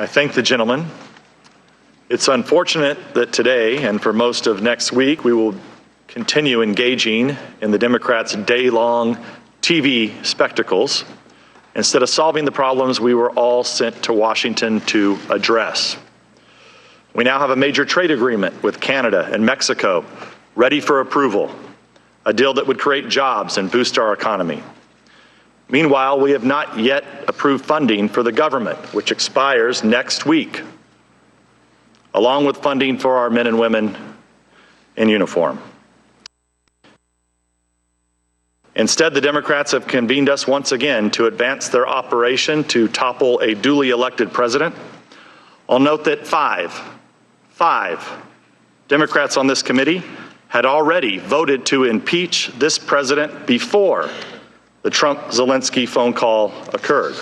I thank the gentleman. It's unfortunate that today and for most of next week we will continue engaging in the Democrats' day-long TV spectacles instead of solving the problems we were all sent to Washington to address. We now have a major trade agreement with Canada and Mexico ready for approval, a deal that would create jobs and boost our economy. Meanwhile, we have not yet approved funding for the government, which expires next week, along with funding for our men and women in uniform. Instead, the Democrats have convened us once again to advance their operation to topple a duly elected president. I'll note that five Democrats on this committee had already voted to impeach this president before the Trump-Zelensky phone call occurred.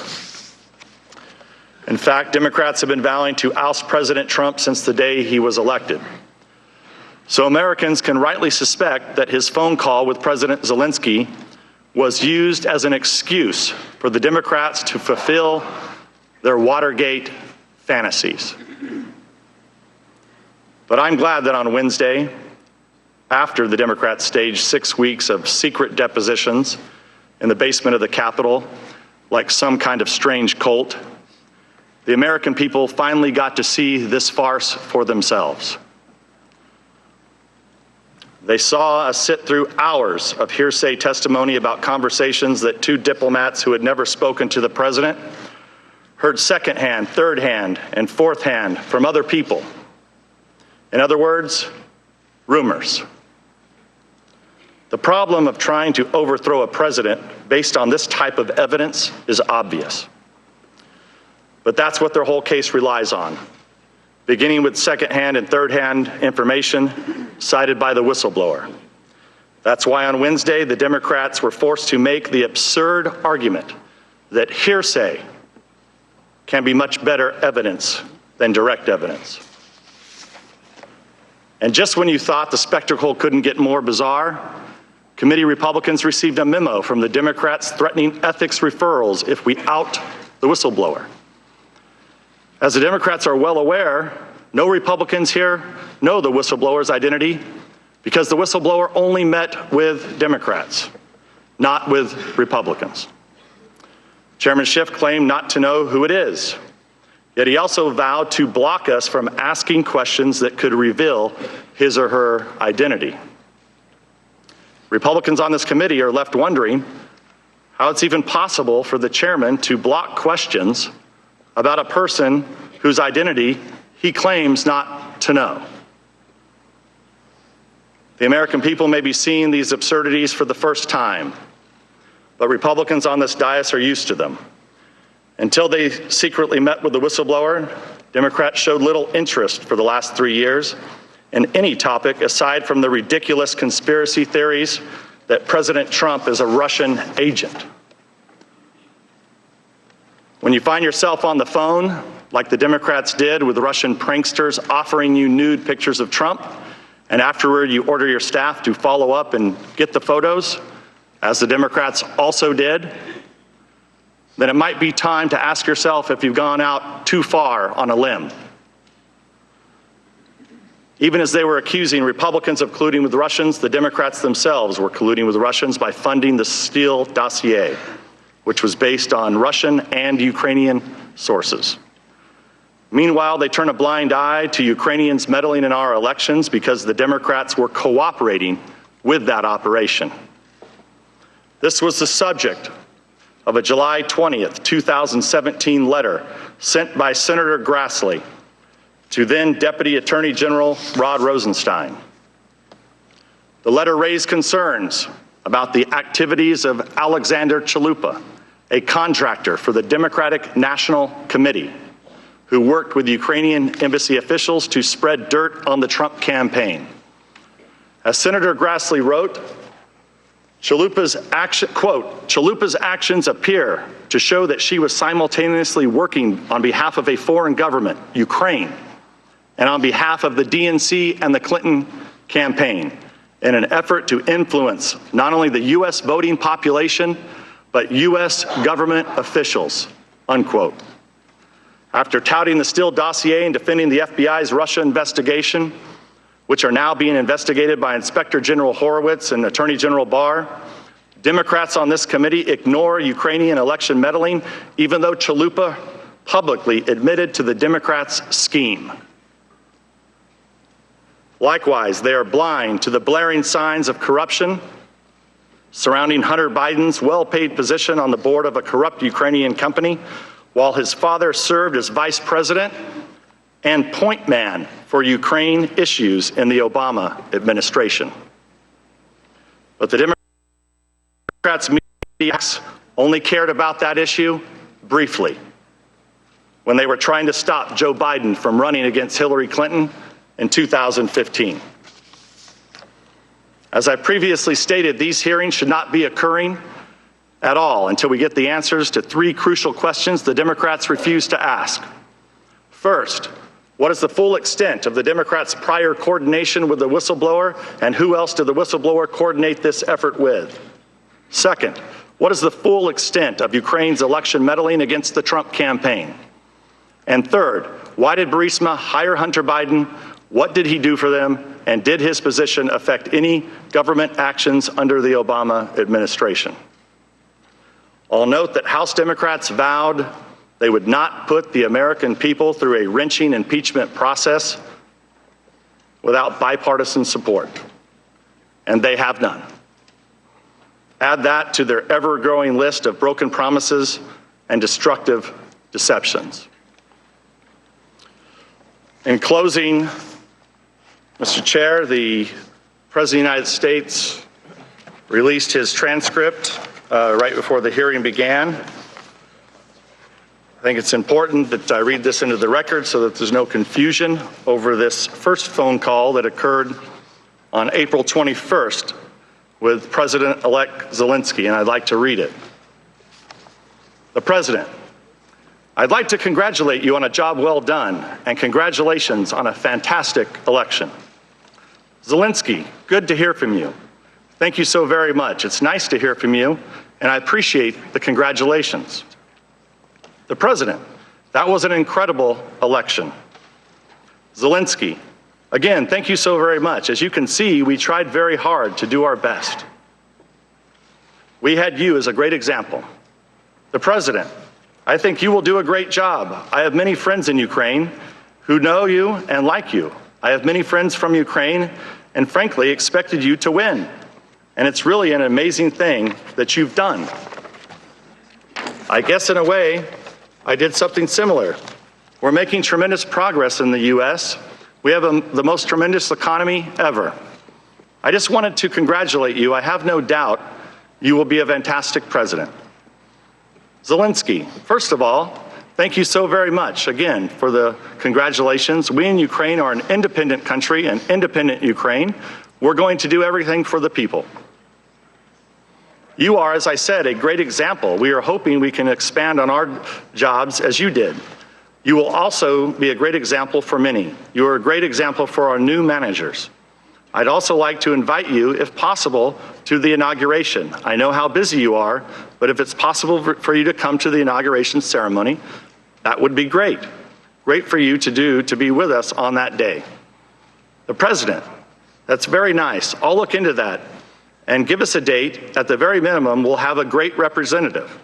In fact, Democrats have been vowing to oust President Trump since the day he was elected. So Americans can rightly suspect that his phone call with President Zelensky was used as an excuse for the Democrats to fulfill their Watergate fantasies. But I'm glad that on Wednesday, after the Democrats staged 6 weeks of secret depositions in the basement of the Capitol, like some kind of strange cult, the American people finally got to see this farce for themselves. They saw us sit through hours of hearsay testimony about conversations that two diplomats who had never spoken to the president heard secondhand, third-hand, and fourth-hand from other people. In other words, rumors. The problem of trying to overthrow a president based on this type of evidence is obvious. But that's what their whole case relies on, beginning with secondhand and third-hand information cited by the whistleblower. That's why on Wednesday, the Democrats were forced to make the absurd argument that hearsay can be much better evidence than direct evidence. And just when you thought the spectacle couldn't get more bizarre, committee Republicans received a memo from the Democrats threatening ethics referrals if we out the whistleblower. As the Democrats are well aware, no Republicans here know the whistleblower's identity because the whistleblower only met with Democrats, not with Republicans. Chairman Schiff claimed not to know who it is, yet he also vowed to block us from asking questions that could reveal his or her identity. Republicans on this committee are left wondering how it's even possible for the chairman to block questions about a person whose identity he claims not to know. The American people may be seeing these absurdities for the first time, but Republicans on this dais are used to them. Until they secretly met with the whistleblower, Democrats showed little interest for the last 3 years in any topic aside from the ridiculous conspiracy theories that President Trump is a Russian agent. When you find yourself on the phone, like the Democrats did with Russian pranksters offering you nude pictures of Trump, and afterward you order your staff to follow up and get the photos, as the Democrats also did, then it might be time to ask yourself if you've gone out too far on a limb. Even as they were accusing Republicans of colluding with Russians, the Democrats themselves were colluding with Russians by funding the Steele dossier, which was based on Russian and Ukrainian sources. Meanwhile, they turn a blind eye to Ukrainians meddling in our elections because the Democrats were cooperating with that operation. This was the subject of a July 20th, 2017 letter sent by Senator Grassley to then Deputy Attorney General Rod Rosenstein. The letter raised concerns about the activities of Alexander Chalupa, a contractor for the Democratic National Committee, who worked with Ukrainian embassy officials to spread dirt on the Trump campaign. As Senator Grassley wrote, Chalupa's actions appear to show that she was simultaneously working on behalf of a foreign government, Ukraine, and on behalf of the DNC and the Clinton campaign in an effort to influence not only the U.S. voting population, but U.S. government officials, unquote. After touting the Steele dossier and defending the FBI's Russia investigation, which are now being investigated by Inspector General Horowitz and Attorney General Barr, Democrats on this committee ignore Ukrainian election meddling, even though Chalupa publicly admitted to the Democrats' scheme. Likewise, they are blind to the blaring signs of corruption surrounding Hunter Biden's well-paid position on the board of a corrupt Ukrainian company, while his father served as vice president and point man for Ukraine issues in the Obama administration. But the Democrats' media only cared about that issue briefly, when they were trying to stop Joe Biden from running against Hillary Clinton in 2015. As I previously stated, these hearings should not be occurring at all until we get the answers to three crucial questions the Democrats refuse to ask. First, what is the full extent of the Democrats' prior coordination with the whistleblower, and who else did the whistleblower coordinate this effort with? Second, what is the full extent of Ukraine's election meddling against the Trump campaign? And third, why did Burisma hire Hunter Biden? What did he do for them? And did his position affect any government actions under the Obama administration? I'll note that House Democrats vowed they would not put the American people through a wrenching impeachment process without bipartisan support, and they have none. Add that to their ever-growing list of broken promises and destructive deceptions. In closing, Mr. Chair, the President of the United States released his transcript right before the hearing began. I think it's important that I read this into the record so that there's no confusion over this first phone call that occurred on April 21st with President-elect Zelensky, and I'd like to read it. The President: I'd like to congratulate you on a job well done, and congratulations on a fantastic election. Zelensky, good to hear from you. Thank you so very much. It's nice to hear from you, and I appreciate the congratulations. The President: that was an incredible election. Zelensky: again, thank you so very much. As you can see, we tried very hard to do our best. We had you as a great example. The President: I think you will do a great job. I have many friends in Ukraine who know you and like you. I have many friends from Ukraine and frankly expected you to win. And it's really an amazing thing that you've done. I guess in a way, I did something similar. We're making tremendous progress in the U.S. We have the most tremendous economy ever. I just wanted to congratulate you. I have no doubt you will be a fantastic president. Zelensky, first of all, thank you so very much, again, for the congratulations. We in Ukraine are an independent country, an independent Ukraine. We're going to do everything for the people. You are, as I said, a great example. We are hoping we can expand on our jobs as you did. You will also be a great example for many. You are a great example for our new managers. I'd also like to invite you, if possible, to the inauguration. I know how busy you are, but if it's possible for you to come to the inauguration ceremony, that would be great. Great for you to be with us on that day. The President: that's very nice. I'll look into that and give us a date. At the very minimum, we'll have a great representative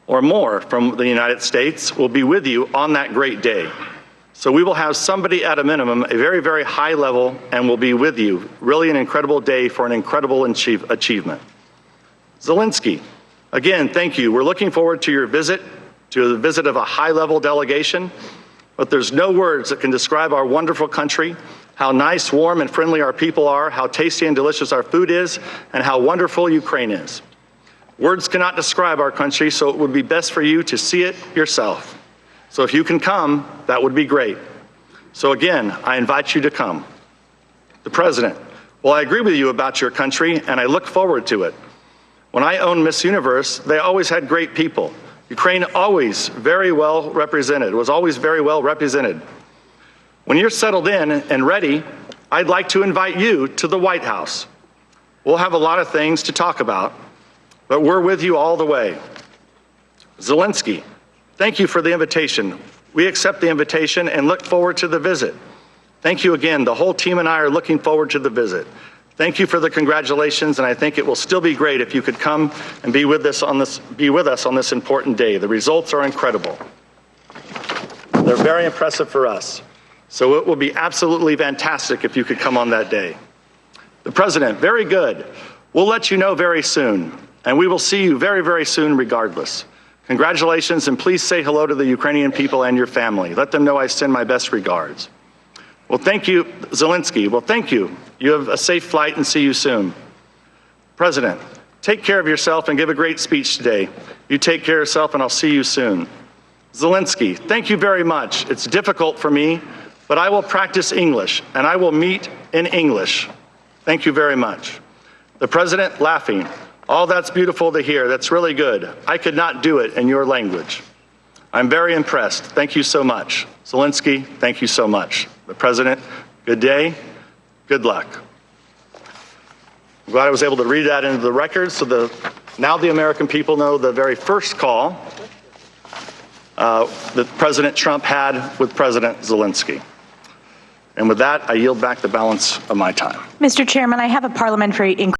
or more from the United States will be with you on that great day. So we will have somebody at a minimum, a very, very high level, and will be with you. Really an incredible day for an incredible achievement. Zelensky, again, thank you. We're looking forward to your visit, to the visit of a high-level delegation, but there's no words that can describe our wonderful country, how nice, warm, and friendly our people are, how tasty and delicious our food is, and how wonderful Ukraine is. Words cannot describe our country, so it would be best for you to see it yourself. So if you can come, that would be great. So again, I invite you to come. The President: well, I agree with you about your country, and I look forward to it. When I owned Miss Universe, they always had great people. Ukraine always very well represented, was always very well represented. When you're settled in and ready, I'd like to invite you to the White House. We'll have a lot of things to talk about, but we're with you all the way. Zelensky, Thank you for the invitation. We accept the invitation and look forward to the visit. Thank you again. The whole team and I are looking forward to the visit. Thank you for the congratulations, and I think it will still be great if you could come and be with us on this important day. The results are incredible. They're very impressive for us. So it will be absolutely fantastic if you could come on that day. The President, very good. We'll let you know very soon, and we will see you very, very soon regardless. Congratulations, and please say hello to the Ukrainian people and your family. Let them know I send my best regards. Well, thank you, Zelensky. Well, thank you. You have a safe flight and see you soon. President, take care of yourself and give a great speech today. You take care of yourself and I'll see you soon. Zelensky, thank you very much. It's difficult for me, but I will practice English and I will meet in English. Thank you very much. The President laughing. Oh, that's beautiful to hear. That's really good. I could not do it in your language. I'm very impressed. Thank you so much. Zelensky, thank you so much. The President, good day, good luck. I'm glad I was able to read that into the record so now the American people know the very first call that President Trump had with President Zelensky. And with that, I yield back the balance of my time. Mr. Chairman, I have a parliamentary inquiry.